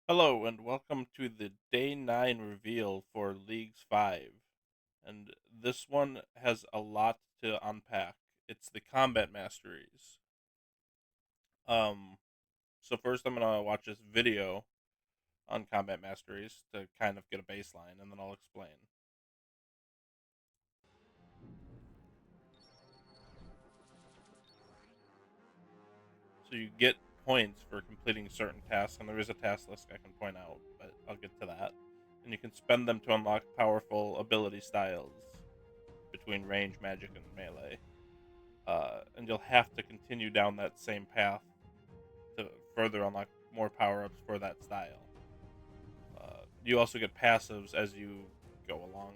Hello and welcome to the Day 9 reveal for Leagues 5. And this one has a lot to unpack. It's the combat masteries. Um so first I'm going to watch this video on combat masteries to kind of get a baseline and then I'll explain. So you get points for completing certain tasks and there is a task list I can point out, but I'll get to that. And you can spend them to unlock powerful ability styles between range, magic, and melee. And you'll have to continue down that same path to further unlock more power ups for that style. You also get passives as you go along.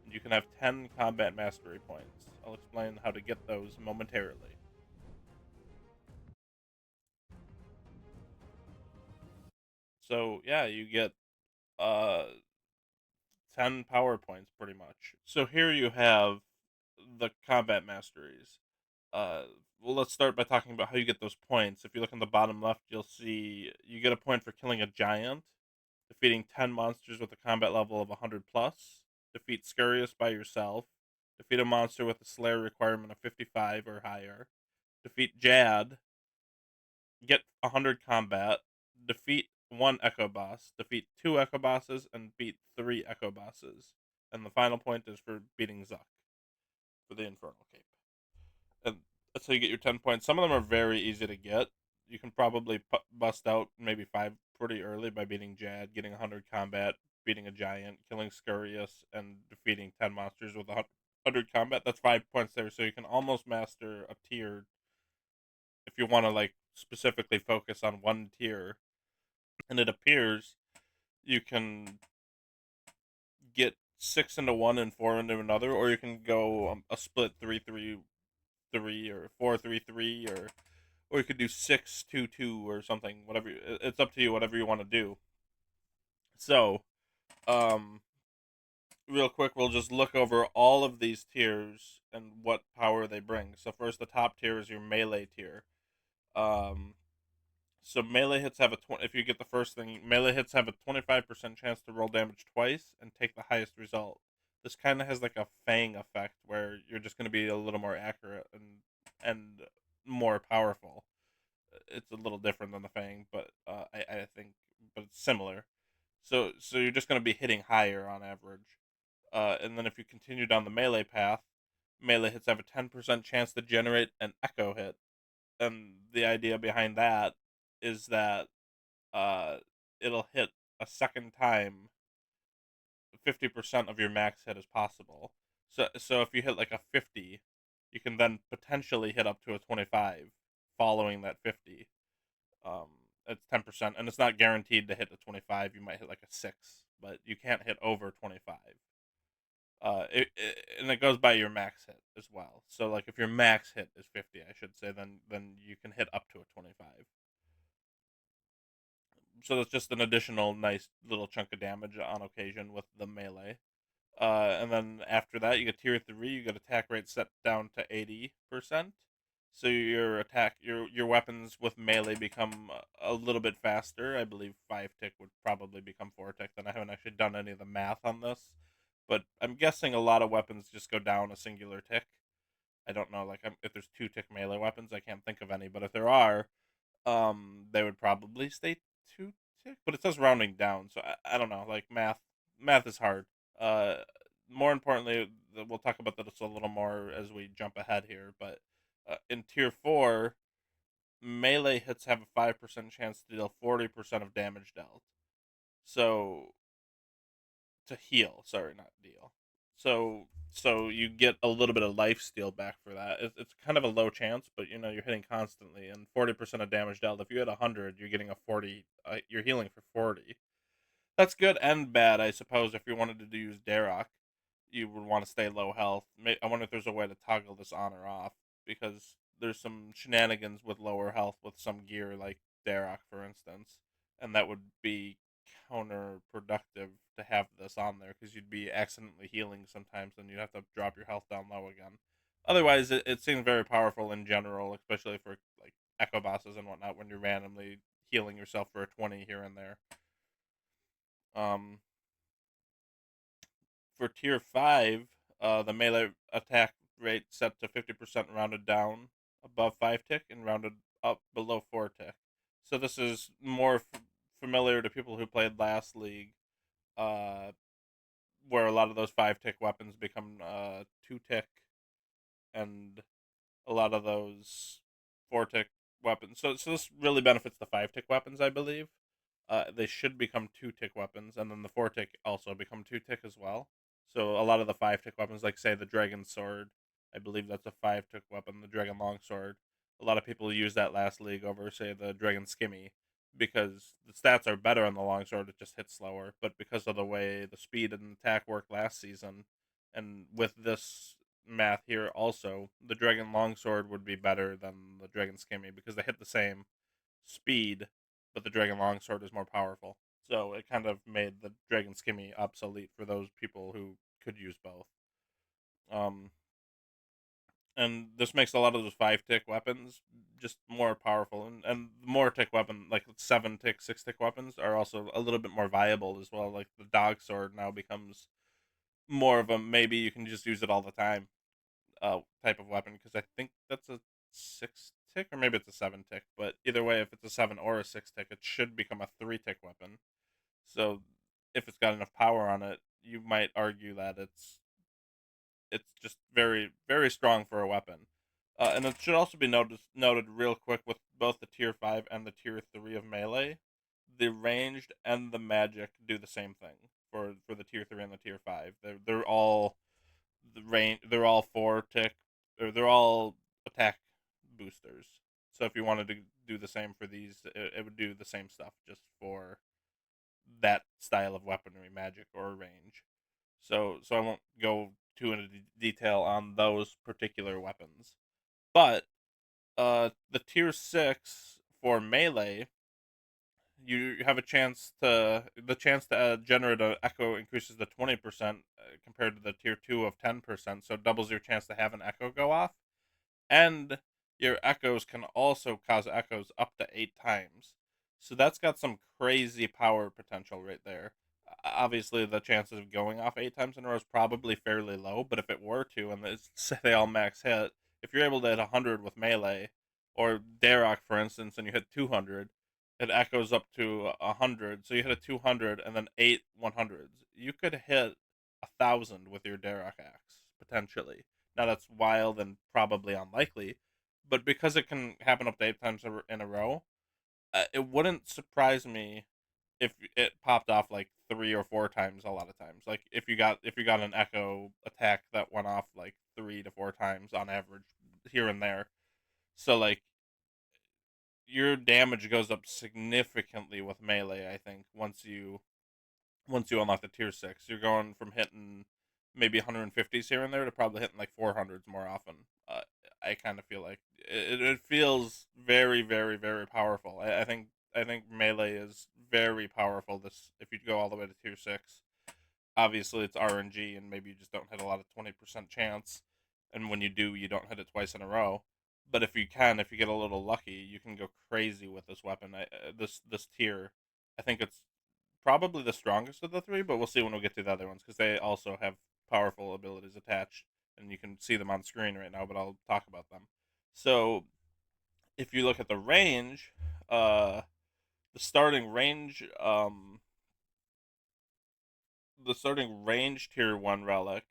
You can have 10 combat mastery points. I'll explain how to get those momentarily. So, yeah, you get uh, 10 power points pretty much. So, here you have the combat masteries. Uh, well, let's start by talking about how you get those points. If you look on the bottom left, you'll see you get a point for killing a giant, defeating 10 monsters with a combat level of 100 plus, defeat Scurious by yourself, defeat a monster with a Slayer requirement of 55 or higher, defeat Jad, get 100 combat, defeat one Echo Boss, defeat two Echo Bosses, and beat three Echo Bosses. And the final point is for beating Zuck for the Infernal Cape. And that's how you get your 10 points. Some of them are very easy to get. You can probably bust out maybe five pretty early by beating Jad, getting 100 combat, beating a giant, killing Scurious, and defeating 10 monsters with 100 combat. That's 5 points there. So you can almost master a tier if you want to like specifically focus on one tier. And it appears you can get six into one and four into another, or you can go a split 3-3-3 or 4-3-3 or you could do 6-2-2 or something. Whatever it's up to you. Whatever you want to do. So, um, real quick, we'll just look over all of these tiers and what power they bring. So first, the top tier is your melee tier. Um, so melee hits have a if you get the first thing, melee hits have a 25% chance to roll damage twice and take the highest result. This kind of has like a fang effect where you're just going to be a little more accurate and more powerful. It's a little different than the Fang, but I think, but it's similar. So you're just going to be hitting higher on average. And then if you continue down the melee path, melee hits have a 10% chance to generate an echo hit. And the idea behind that is that uh, it'll hit a second time 50% of your max hit as possible. So if you hit like a 50, you can then potentially hit up to a 25 following that 50. Um, it's 10%, and it's not guaranteed to hit a 25. You might hit like a 6, but you can't hit over 25. And it goes by your max hit as well. So like if your max hit is 50, I should say, then you can hit up to a 25. So that's just an additional nice little chunk of damage on occasion with the melee. And then after that, you get tier 3. You get attack rate set down to 80%. So your weapons with melee become a little bit faster. I believe 5 tick would probably become 4 tick. And I haven't actually done any of the math on this, but I'm guessing a lot of weapons just go down a singular tick. I don't know, like if there's 2 tick melee weapons, I can't think of any. But if there are, they would probably stay 2 tick. But it says rounding down, so I don't know. Like math is hard. Uh, More importantly, we'll talk about this a little more as we jump ahead here. But in tier 4, melee hits have a 5% chance to deal 40% of damage dealt. So to heal, sorry, not deal. So you get a little bit of life steal back for that. It's kind of a low chance, but you're hitting constantly, and 40% of damage dealt. If you hit 100, you're getting a 40. You're healing for 40. That's good and bad, I suppose. If you wanted to use Darok, you would want to stay low health. I wonder if there's a way to toggle this on or off, because there's some shenanigans with lower health with some gear, like Darok, for instance, and that would be counterproductive to have this on there because you'd be accidentally healing sometimes, and you'd have to drop your health down low again. Otherwise, it seems very powerful in general, especially for like echo bosses and whatnot when you're randomly healing yourself for a 20 here and there. Um, for tier 5, the melee attack rate set to 50% rounded down above 5 tick and rounded up below 4 tick. So this is more familiar to people who played last league, uh, where a lot of those 5 tick weapons become 2 tick, and a lot of those 4 tick weapons. So this really benefits the 5 tick weapons, I believe. They should become 2 tick weapons, and then the 4 tick also become 2 tick as well. So a lot of the 5 tick weapons, like say the Dragon Sword, I believe that's a 5 tick weapon. The Dragon Longsword, a lot of people use that last league over say the Dragon Skimmy because the stats are better on the Longsword. It just hits slower, but because of the way the speed and attack worked last season, and with this math here also, the Dragon Longsword would be better than the Dragon Skimmy because they hit the same speed, but the Dragon Longsword is more powerful. So it kind of made the Dragon Skimmy obsolete for those people who could use both. Um, and this makes a lot of those 5 tick weapons just more powerful, and more tick weapon like 7 tick, 6 tick weapons are also a little bit more viable as well. Like the Dog Sword now becomes more of a maybe you can just use it all the time type of weapon because I think that's a 6 tick or maybe it's a 7 tick. But either way, if it's a 7 or a 6 tick, it should become a 3 tick weapon. So if it's got enough power on it, you might argue that it's just very very strong for a weapon. And it should also be noted real quick with both the tier 5 and the tier 3 of melee, the ranged and the magic do the same thing for the tier 3 and the tier 5. They're all the range. They're all 4 tick, or they're all attack boosters. So if you wanted to do the same for these, it would do the same stuff just for that style of weaponry, magic or range. So I won't go too into detail on those particular weapons. But the tier 6 for melee, you have a chance to the chance to generate an echo increases to 20% compared to the tier 2 of 10%, so it doubles your chance to have an echo go off, and your echoes can also cause echoes up to 8 times. So that's got some crazy power potential right there. Obviously the chances of going off 8 times in a row is probably fairly low, but if it were to, and say they all max hit, if you're able to hit 100 with melee, or Darok for instance, and you hit 200, it echoes up to 100. So you hit a 200 and then 8 100s. You could hit 1,000 with your Darok axe potentially. Now that's wild and probably unlikely, but because it can happen up to 8 times in a row, it wouldn't surprise me if it popped off like 3 or 4 times a lot of times. Like if you got an echo attack that went off like 3 to 4 times on average here and there. So like your damage goes up significantly with melee. I think once you unlock the tier 6, you're going from hitting maybe 150s here and there to probably hitting like 400s more often. I kind of feel like it feels very very very powerful. I think melee is very powerful. This if you go all the way to tier 6, obviously it's RNG and maybe you just don't hit a lot of 20% chance, and when you do, you don't hit it twice in a row. But if you get a little lucky, you can go crazy with this weapon. This tier, I think it's probably the strongest of the three, but we'll see when we get to the other ones because they also have powerful abilities attached, and you can see them on screen right now. But I'll talk about them. So if you look at the range, uh, the starting range, the starting range tier 1 relic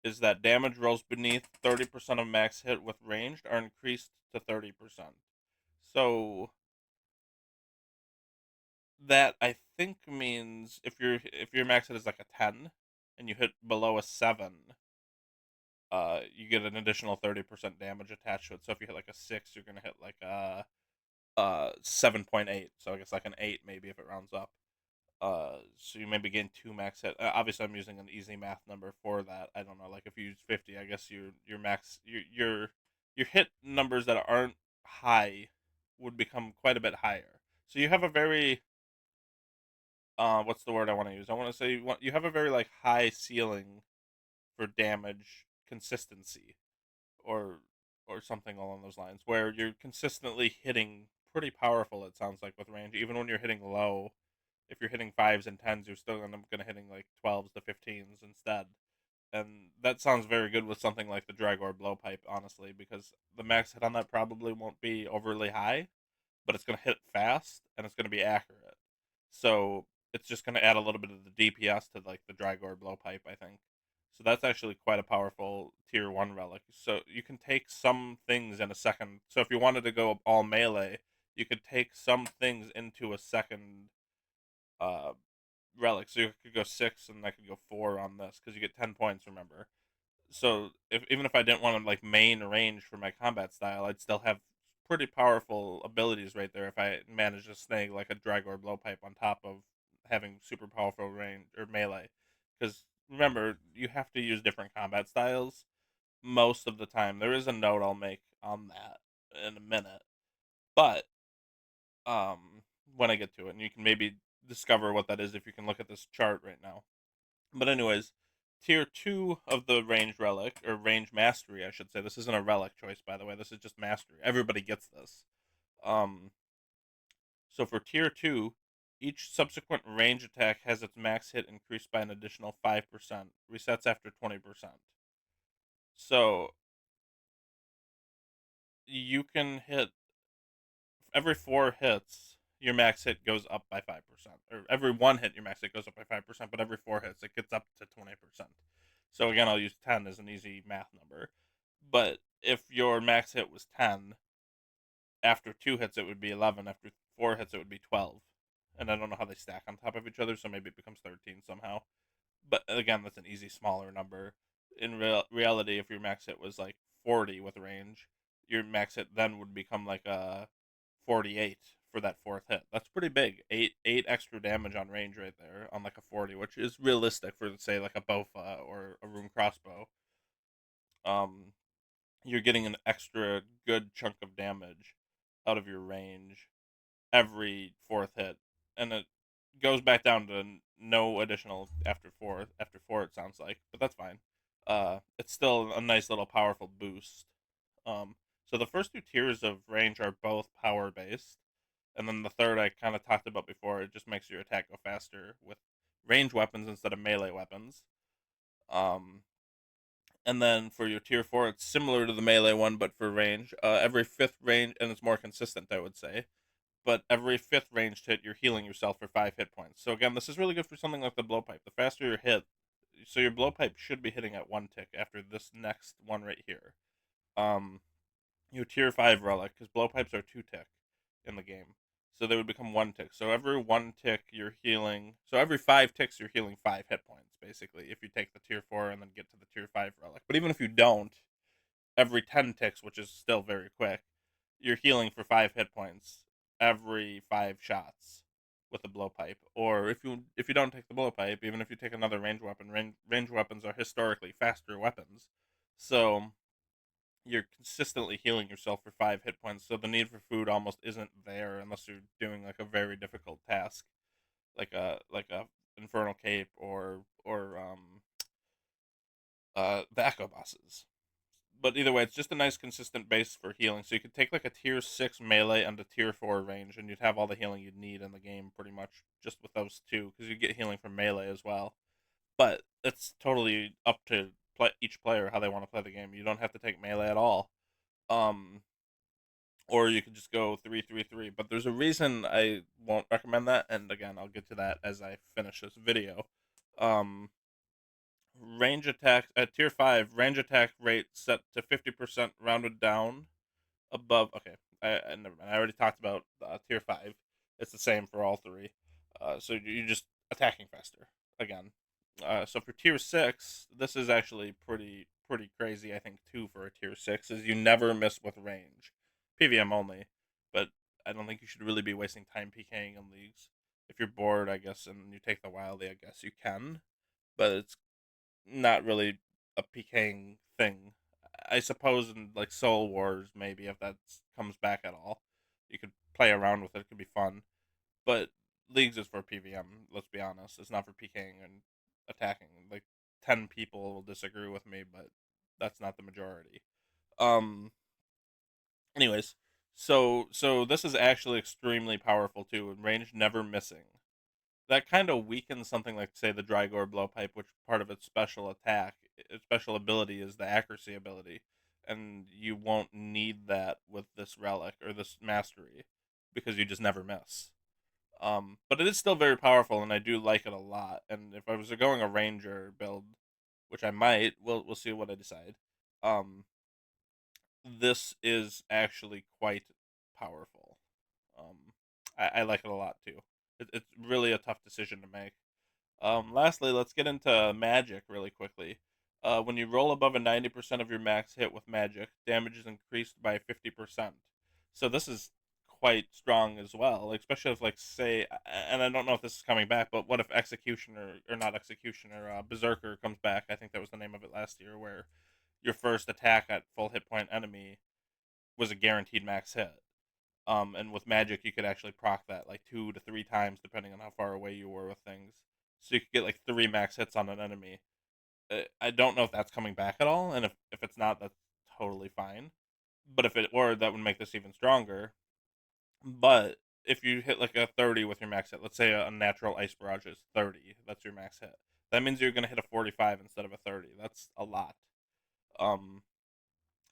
is that damage rolls beneath 30% of max hit with ranged are increased to 30%. So that I think means if your max hit is like a 10 and you hit below a 7, you get an additional 30% damage attached to it. So if you hit like a 6, you're gonna hit like a 7.8. So I guess like an 8 maybe if it rounds up. So you maybe gain 2 max hit. Obviously, I'm using an easy math number for that. I don't know, like if you use 50, I guess your max your hit numbers that aren't high would become quite a bit higher. So you have a very what's the word I want to use? I want to say you have a very like high ceiling for damage consistency, or something along those lines, where you're consistently hitting pretty powerful. It sounds like with range, even when you're hitting low. If you're hitting fives and tens, you're still gonna hitting like 12s to 15s instead. And that sounds very good with something like the Dragor blowpipe, honestly, because the max hit on that probably won't be overly high, but it's gonna hit fast and it's gonna be accurate. So it's just gonna add a little bit of the DPS to like the Dragor blowpipe, I think. So that's actually quite a powerful tier one relic. So you can take some things in a second. So if you wanted to go all melee, you could take some things into a second uh relic. So you could go 6 and I could go 4 on this because you get 10 points, remember. So if even if I didn't want to like main range for my combat style, I'd still have pretty powerful abilities right there if I managed to snag like a Dragor blowpipe on top of having super powerful range or melee. Because remember, you have to use different combat styles most of the time. There is a note I'll make on that in a minute, but when I get to it, and you can maybe discover what that is if you can look at this chart right now. But anyways, tier two of the range relic or range mastery, I should say. This isn't a relic choice, by the way. This is just mastery. Everybody gets this. Um, so for tier two, each subsequent range attack has its max hit increased by an additional 5%. Resets after 20%. So you can hit every 4 hits. Your max hit goes up by 5%, or every 1 hit your max hit goes up by 5%. But every 4 hits it gets up to 20%. So again, I'll use 10 as an easy math number. But if your max hit was 10, after 2 hits it would be 11. After 4 hits it would be 12. And I don't know how they stack on top of each other, so maybe it becomes 13 somehow. But again, that's an easy smaller number. In reality, if your max hit was like 40 with range, your max hit then would become like a 48 for that 4th hit. That's pretty big. Eight extra damage on range right there on like a 40, which is realistic for say like a Bofa or a rune crossbow. Um, you're getting an extra good chunk of damage out of your range every 4th hit, and it goes back down to no additional after four. It sounds like, but that's fine. It's still a nice little powerful boost. So the first two tiers of range are both power based, and then the third I kind of talked about before. It just makes your attack go faster with range weapons instead of melee weapons. Um, and then for your tier four, it's similar to the melee one, but for range. Every fifth range, and it's more consistent, I would say. But every fifth ranged hit, you're healing yourself for 5 hit points. So again, this is really good for something like the blowpipe. The faster your hit, so your blowpipe should be hitting at 1 tick after this next one right here. Um, your tier five relic, because blowpipes are 2 tick in the game, so they would become 1 tick. So every 1 tick you're healing. So every 5 ticks you're healing 5 hit points basically. If you take the tier four and then get to the tier five relic, but even if you don't, every 10 ticks, which is still very quick, you're healing for 5 hit points every 5 shots with the blowpipe. Or if you don't take the blowpipe, even if you take another range weapon, range weapons are historically faster weapons, so you're consistently healing yourself for 5 hit points. So the need for food almost isn't there unless you're doing like a very difficult task, like a infernal cape or the echo bosses. But either way, it's just a nice consistent base for healing. So you could take like a tier 6 melee and a tier 4 range, and you'd have all the healing you'd need in the game pretty much just with those two, because you get healing from melee as well. But it's totally up to each player how they want to play the game. You don't have to take melee at all. Um, or you could just go 3-3-3. But there's a reason I won't recommend that, and again, I'll get to that as I finish this video. Um, range attack at tier 5, range attack rate set to 50% rounded down above. Okay, I never mind. I already talked about tier 5. It's the same for all three. So you're just attacking faster again. So for tier 6, this is actually pretty crazy. I think too for a tier 6 is you never miss with range, PVM only. But I don't think you should really be wasting time PKing in leagues. If you're bored, I guess, and you take the wildly, I guess you can. But it's not really a PKing thing. I suppose in like Soul Wars, maybe if that comes back at all, you could play around with it. It could be fun, but leagues is for PVM. Let's be honest, it's not for PKing and attacking. Like 10 people will disagree with me, but that's not the majority. Um. Anyways, So this is actually extremely powerful too, and range never missing. That kind of weakens something like, say, the Drygore blowpipe, which part of its special attack, its special ability is the accuracy ability, and you won't need that with this relic or this mastery because you just never miss. But it is still very powerful, and I do like it a lot. And if I was going a ranger build, which I might, we'll see what I decide. Um, this is actually quite powerful. I like it a lot too. It's really a tough decision to make. Lastly, let's get into magic really quickly. When you roll above a 90% of your max hit with magic, damage is increased by 50%. So this is quite strong as well, especially if, like, say, and I don't know if this is coming back, but what if Executioner, or not Executioner, Berserker comes back? I think that was the name of it last year, where your first attack at full hit point enemy was a guaranteed max hit. And with magic, you could actually proc that like 2 to 3 times, depending on how far away you were with things. So you could get like 3 max hits on an enemy. I don't know if that's coming back at all, and if it's not, that's totally fine. But if it were, that would make this even stronger. But if you hit like a 30 with your max hit, let's say a natural ice barrage is 30, that's your max hit. That means you're gonna hit a 45 instead of a 30. That's a lot. Um,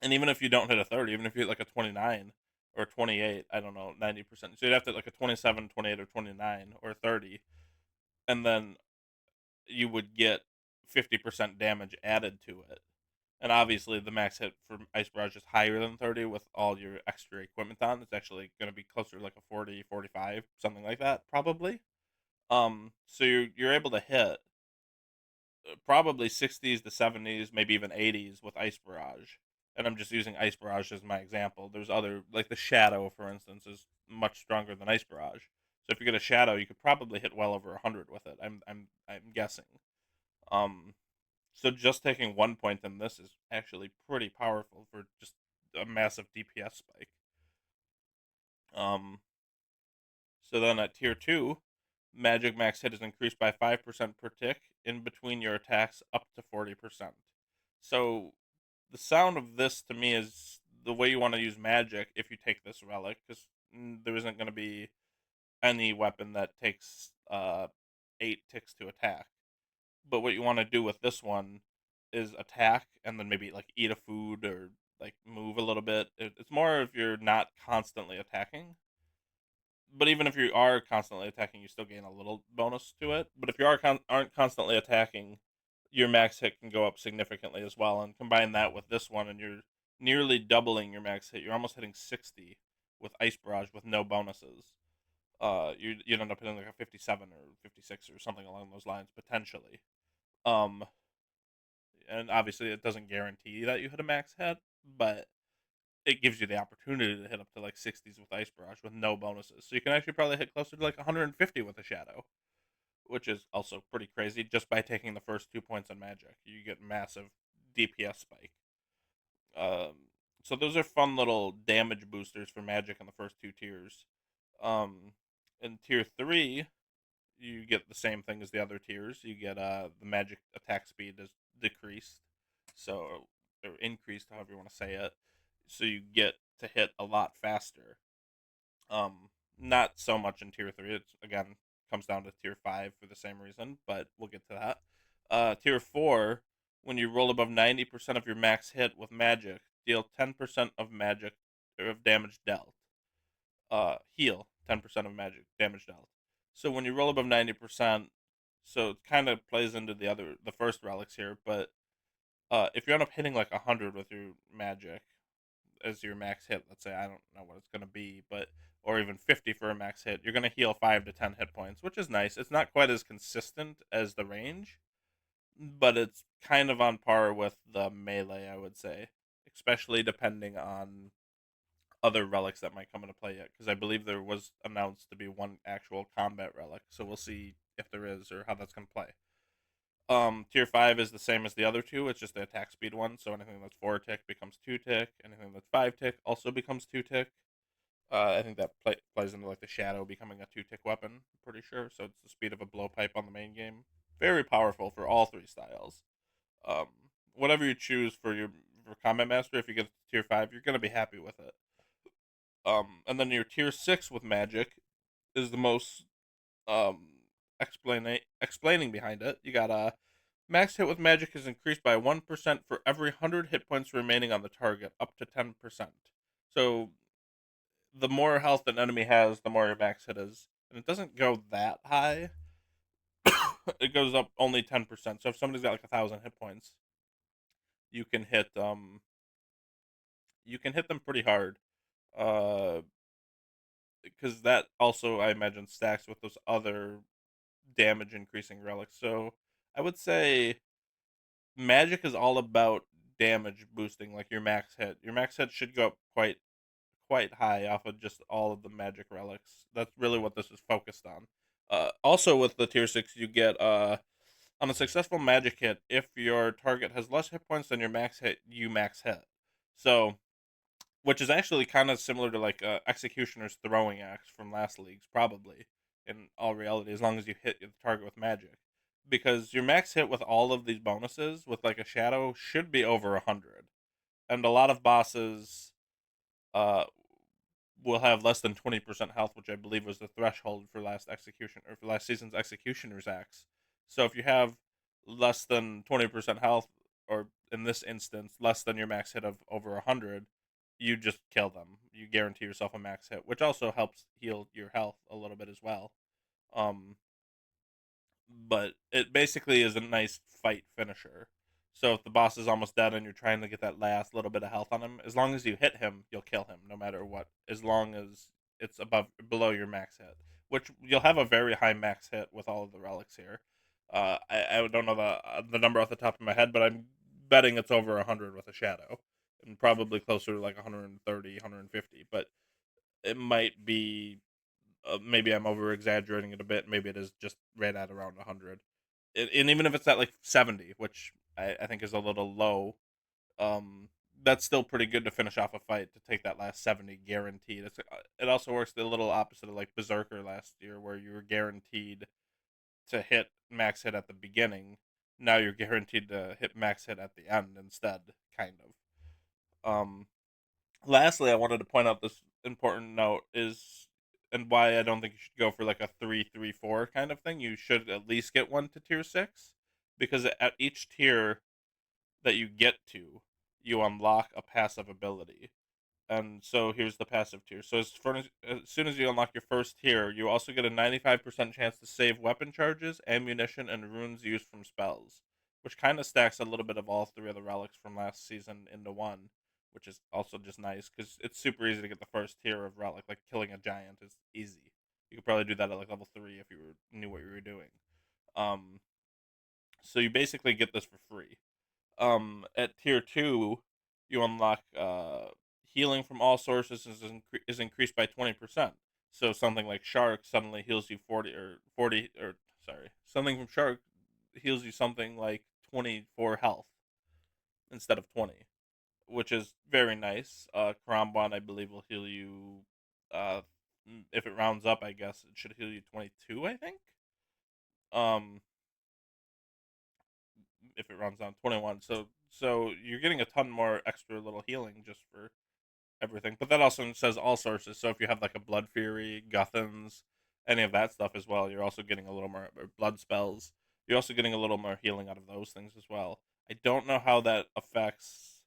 and even if you don't hit a 30, even if you hit like a 29 or 28, I don't know, 90%. So you'd have to hit like a 27, 28, or 29 or 30, and then you would get 50% damage added to it. And obviously, the max hit for Ice Barrage is higher than 30 with all your extra equipment on. It's actually going to be closer to like a 40, 45, something like that, probably. So you're able to hit probably 60s to 70s, maybe even 80s with Ice Barrage. And I'm just using Ice Barrage as my example. There's other, like the Shadow, for instance, is much stronger than Ice Barrage. So if you get a Shadow, you could probably hit well over 100 with it. I'm guessing. Um, so just taking 1 point in this is actually pretty powerful for just a massive DPS spike. Um, so then at tier 2, magic max hit is increased by 5% per tick in between your attacks up to 40%. So the sound of this to me is the way you want to use magic if you take this relic, because there isn't going to be any weapon that takes 8 ticks to attack. But what you want to do with this one is attack and then maybe like eat a food or like move a little bit. It's more if you're not constantly attacking. But even if you are constantly attacking, you still gain a little bonus to it. But if you aren't constantly attacking, your max hit can go up significantly as well. And combine that with this one, and you're nearly doubling your max hit. You're almost hitting 60 with Ice Barrage with no bonuses. You end up hitting like a 57 or 56 or something along those lines potentially. Um, and obviously it doesn't guarantee that you hit a max hit, but it gives you the opportunity to hit up to like 60s with Ice Barrage with no bonuses. So you can actually probably hit closer to like 150 with a Shadow, which is also pretty crazy just by taking the first 2 points on Magic. You get massive DPS spike. So those are fun little damage boosters for Magic in the first 2 tiers. Um, in tier 3, you get the same thing as the other tiers. You get the magic attack speed is decreased, so or increased, however you want to say it. So you get to hit a lot faster. Not so much in tier 3. It's again comes down to tier 5 for the same reason, but we'll get to that. Tier 4, when you roll above 90% of your max hit with magic, deal 10% of magic or of damage dealt. Heal 10% of magic damage dealt. So when you roll above 90%, so it kind of plays into the first relics here, but if you end up hitting like 100 with your magic as your max hit, let's say, I don't know what it's going to be, but or even 50 for a max hit, you're going to heal 5 to 10 hit points, which is nice. It's not quite as consistent as the range, but it's kind of on par with the melee, I would say, especially depending on other relics that might come into play yet, because I believe there was announced to be one actual combat relic, so we'll see if there is or how that's going to play. Tier 5 is the same as the other two. It's just the attack speed one. So anything that's 4 tick becomes 2 tick. Anything that's 5 tick also becomes 2 tick. I think that plays into like the shadow becoming a 2 tick weapon. I'm pretty sure. So it's the speed of a blowpipe on the main game. Very powerful for all three styles. Um, Whatever you choose for your for combat master, if you get to tier 5, you're gonna be happy with it. And then your tier 6 with magic is the most um explaining behind it. You got a max hit with magic is increased by 1% for every 100 hit points remaining on the target, up to 10%. So the more health an enemy has, the more your max hit is. And it doesn't go that high. It goes up only 10%. So if somebody's got like 1,000 hit points, you can hit you can hit them pretty hard. Uh because that also I imagine stacks with those other damage increasing relics. So I would say magic is all about damage boosting, like your max hit. Your max hit should go up quite high off of just all of the magic relics. That's really what this is focused on. Also, with the tier 6, you get on a successful magic hit, if your target has less hit points than your max hit, you max hit. So, which is actually kind of similar to like Executioner's throwing axe from last leagues, probably in all reality, as long as you hit the target with magic, because your max hit with all of these bonuses with like a shadow should be over 100, and a lot of bosses uh will have less than 20% health, which I believe was the threshold for last execution or for last season's Executioner's axe. So if you have less than 20% health, or in this instance, less than your max hit of over 100, you just kill them. You guarantee yourself a max hit, which also helps heal your health a little bit as well. Um, but it basically is a nice fight finisher. So if the boss is almost dead and you're trying to get that last little bit of health on him, as long as you hit him, you'll kill him no matter what. As long as it's above below your max hit, which you'll have a very high max hit with all of the relics here. I don't know the number off the top of my head, but I'm betting it's over 100 with a shadow, and probably closer to like 130, 150. But it might be maybe I'm over exaggerating it a bit. Maybe it is just right at around 100. And even if it's at like 70, which I think is a little low, um, that's still pretty good to finish off a fight to take that last 70 guaranteed. It also works the little opposite of like Berserker last year, where you were guaranteed to hit max hit at the beginning. Now you're guaranteed to hit max hit at the end instead, kind of. Lastly, I wanted to point out this important note is, and why I don't think you should go for like a 3-3-4 kind of thing. You should at least get one to tier 6, because at each tier that you get to, you unlock a passive ability. And so here's the passive tier. So as soon as you unlock your first tier, you also get a 95% chance to save weapon charges, ammunition, and runes used from spells, which kind of stacks a little bit of all three of the relics from last season into one, which is also just nice because it's super easy to get the first tier of relic. Like killing a giant is easy. You could probably do that at like level 3 if knew what you were doing. Um, so you basically get this for free. At tier 2, you unlock healing from all sources is increased by 20%. So something like shark suddenly heals you 40 or sorry, something from shark heals you something like 24 health instead of 20, which is very nice. Karambwan, I believe, will heal you uh if it rounds up, I guess it should heal you 22, I think. Um if it runs down 21. So you're getting a ton more extra little healing just for everything. But that also says all sources. So if you have like a Blood Fury, Guthans, any of that stuff as well, you're also getting a little more blood spells. You're also getting a little more healing out of those things as well. I don't know how that affects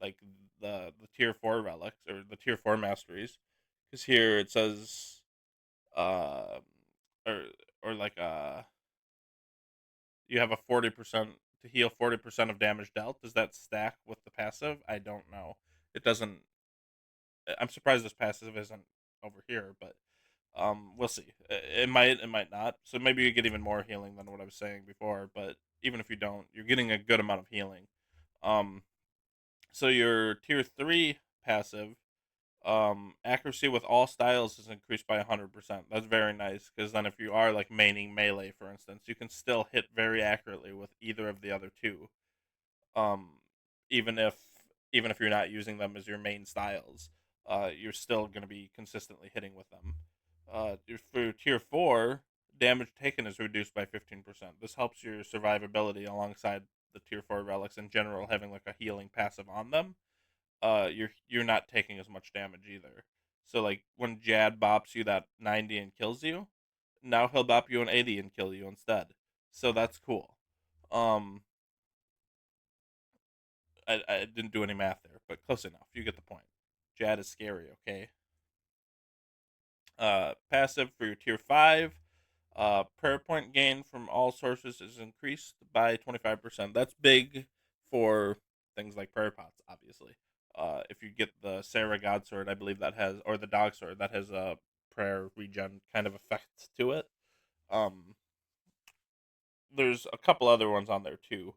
like the tier 4 relics or the tier 4 masteries, because here it says uh or or like you have a 40% to heal 40% of damage dealt. Does that stack with the passive? I don't know. It doesn't. I'm surprised this passive isn't over here, but we'll see. It might not. So maybe you get even more healing than what I was saying before. But even if you don't, you're getting a good amount of healing. Um, so your tier 3 passive, accuracy with all styles is increased by 100%. That's very nice, because then if you are like maining melee, for instance, you can still hit very accurately with either of the other two. Um, even if even if you're not using them as your main styles, you're still going to be consistently hitting with them. For tier 4, damage taken is reduced by 15%. This helps your survivability alongside the tier 4 relics in general, having like a healing passive on them. You're not taking as much damage either. So like when Jad bops you that 90 and kills you, now he'll bop you an 80 and kill you instead. So that's cool. Um, I didn't do any math there, but close enough. You get the point. Jad is scary, okay? Passive for your tier 5. Prayer point gain from all sources is increased by 25%. That's big for things like prayer pots, obviously. If you get the Sarah God Sword, I believe that has, or the Dog Sword, that has a prayer regen kind of effect to it. Um, there's a couple other ones on there too,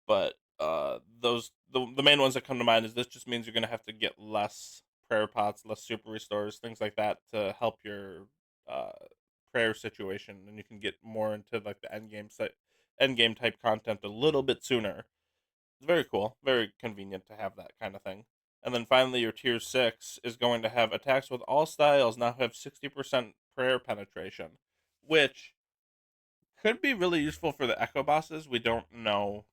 but the main ones that come to mind is this just means you're gonna have to get less prayer pots, less super restores, things like that to help your uh, prayer situation, and you can get more into like the end game type content a little bit sooner. It's very cool, very convenient to have that kind of thing. And then finally, your tier 6 is going to have attacks with all styles now have 60% prayer penetration, which could be really useful for the echo bosses. We don't know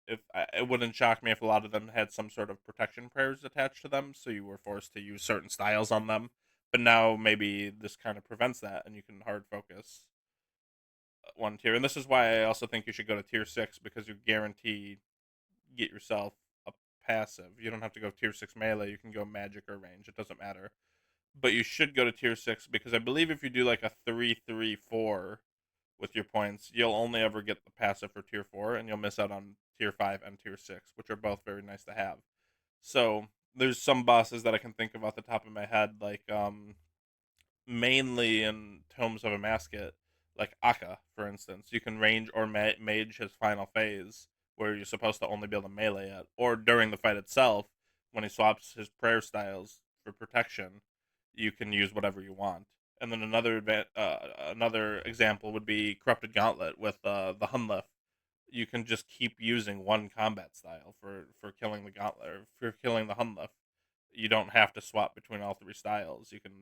if it wouldn't shock me if a lot of them had some sort of protection prayers attached to them, so you were forced to use certain styles on them. But now maybe this kind of prevents that, and you can hard focus one tier. And this is why I also think you should go to tier 6 because you guarantee get yourself a passive. You don't have to go tier 6 melee. You can go magic or range. It doesn't matter. But you should go to tier 6 because I believe if you do like a 3-3-4 with your points, you'll only ever get the passive for tier 4 and you'll miss out on tier 5 and tier 6, which are both very nice to have. So, there's some bosses that I can think of off the top of my head like mainly in Tomes of a Masket, like Akka, for instance. You can range or mage his final phase, where you're supposed to only be able to melee it, or during the fight itself, when he swaps his prayer styles for protection, you can use whatever you want. And then another example would be Corrupted Gauntlet with the Hunlef. You can just keep using one combat style for killing the Gauntlet or for killing the Hunlef. You don't have to swap between all three styles. You can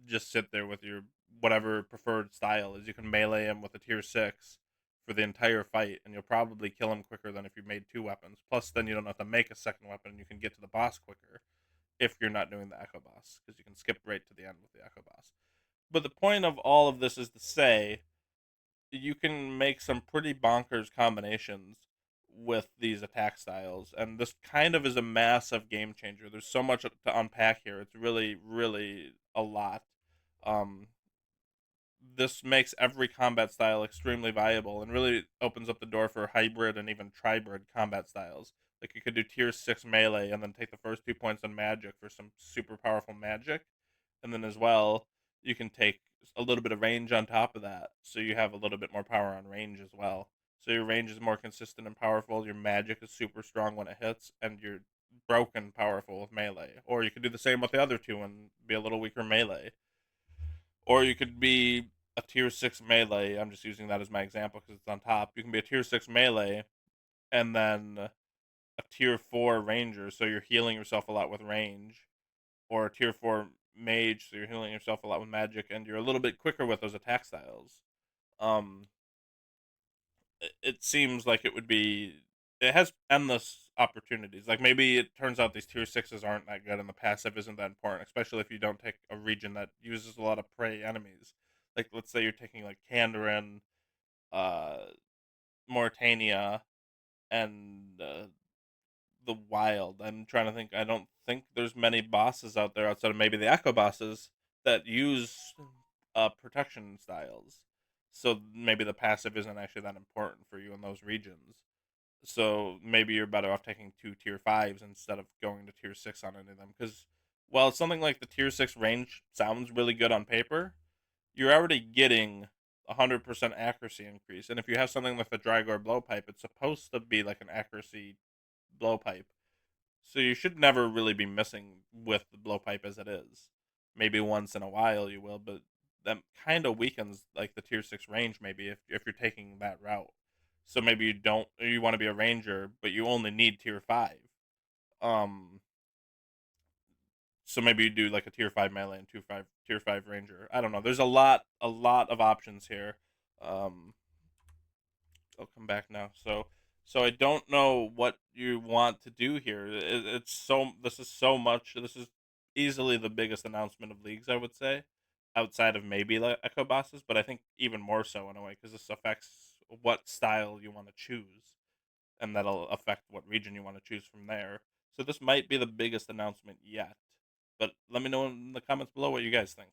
just sit there with your whatever preferred style is. You can melee him with a tier 6 for the entire fight, and you'll probably kill him quicker than if you made two weapons. Plus, then you don't have to make a second weapon, and you can get to the boss quicker if you're not doing the Echo Boss, because you can skip right to the end with the Echo Boss. But the point of all of this is to say you can make some pretty bonkers combinations with these attack styles, and this kind of is a massive game changer. There's so much to unpack here. It's really, really a lot. Um, this makes every combat style extremely viable and really opens up the door for hybrid and even tribrid combat styles. Like you could do tier 6 melee and then take the first 2 points on magic for some super powerful magic. And then as well, you can take a little bit of range on top of that. So you have a little bit more power on range as well. So your range is more consistent and powerful. Your magic is super strong when it hits, and you're broken powerful with melee. Or you could do the same with the other two and be a little weaker melee. Or you could be a tier 6 melee. I'm just using that as my example because it's on top. You can be a tier 6 melee and then a tier 4 ranger, so you're healing yourself a lot with range. Or a tier 4 mage, so you're healing yourself a lot with magic, and you're a little bit quicker with those attack styles. Um, it seems like it would be. It has endless opportunities. Like maybe it turns out these tier 6s aren't that good and the passive isn't that important, especially if you don't take a region that uses a lot of prey enemies. Like let's say you're taking like Kandarin, uh, Mauritania, and the Wild. I'm trying to think. I don't think there's many bosses out there outside of maybe the Echo bosses that use protection styles. So maybe the passive isn't actually that important for you in those regions. So maybe you're better off taking two tier 5s instead of going to tier 6 on any of them. Because while something like the tier 6 range sounds really good on paper, you're already getting 100% accuracy increase. And if you have something like the Drygore blowpipe, it's supposed to be like an accuracy blowpipe. So you should never really be missing with the blowpipe as it is. Maybe once in a while you will, but that kind of weakens like the tier 6 range maybe if you're taking that route. So maybe you don't you want to be a ranger, but you only need tier 5. Um so maybe you do like a tier 5 melee and tier 5 ranger. I don't know. There's a lot of options here. Um I'll come back now. So I don't know what you want to do here. It's so this is so much. This is easily the biggest announcement of leagues, I would say, outside of maybe like Echo Bosses, but I think even more so in a way because this affects what style you want to choose, and that'll affect what region you want to choose from there. So this might be the biggest announcement yet. But let me know in the comments below what you guys think.